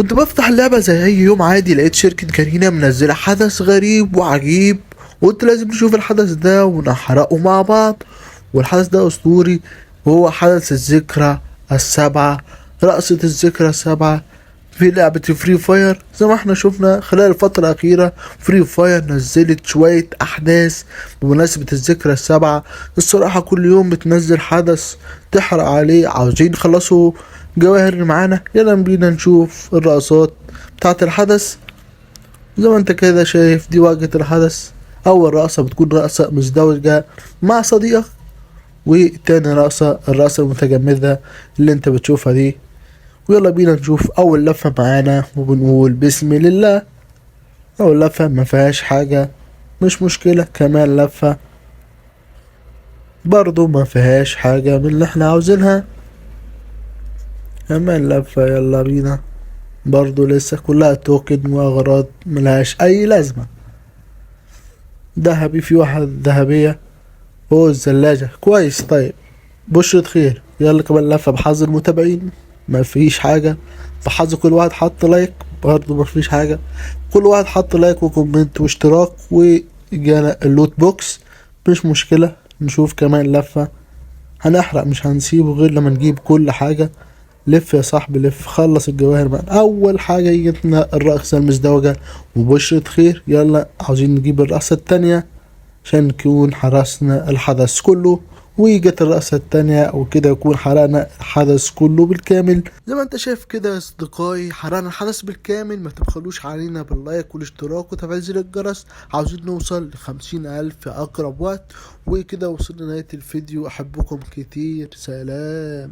كنت بفتح اللعبة زي أي يوم عادي، لقيت شركة كارينا منزلة حدث غريب وعجيب، وقلت لازم نشوف الحدث ده ونحرقه مع بعض. والحدث ده أسطوري، وهو حدث الذكرى السبعة، رقصة الذكرى السبعة في لعبة فري فاير. زي ما احنا شفنا خلال الفترة الأخيرة فري فاير نزلت شوية أحداث بمناسبة الذكرى السبعة. الصراحة كل يوم بتنزل حدث تحرق عليه. عاوزين يخلصوا جواهر اللي معانا، يلا بينا نشوف الرقصات بتاعة الحدث. زي ما انت كده شايف دي واجهة الحدث. أول رقصة بتكون رقصة مزدوجة مع صديقك، وتاني رقصة الرقصة المتجمدة اللي انت بتشوفها دي. ويلا بينا نشوف اول لفة معانا وبنقول بسم الله. اول لفة ما فيهاش حاجة، مش مشكلة. كمان لفة برضو ما فيهاش حاجة من اللي احنا عاوزينها. كمان لفة يلا بينا، برضو لسه كلها توكن واغراض ملهاش اي لازمة. ذهبي، في واحد ذهبية. هو الزلاجة كويس. طيب بشرة خير. يلا كمان لفة بحظ المتابعين، ما فيش حاجة. بحظ كل واحد حط لايك، برضه ما فيش حاجة. كل واحد حط لايك وكومنت واشتراك وجانا اللوت بوكس، مش مشكلة. نشوف كمان لفة. هنحرق مش هنسيبه غير لما نجيب كل حاجة. لف يا صاحبي لف، خلص الجواهر معنا. اول حاجة جتنا الرقصة المزدوجة وبشرة خير. يلا عاوزين نجيب الرقصة التانية عشان نكون حرسنا الحدث كله. وجت الرقصة التانية وكده يكون حرقنا الحدث كله بالكامل. زي ما انت شايف كده يا اصدقائي، حرقنا الحدث بالكامل. ما تبخلوش علينا باللايك والاشتراك وتفعيل زر الجرس. عاوزين نوصل ل50,000 في اقرب وقت. وكده وصلنا نهاية الفيديو. احبكم كتير، سلام.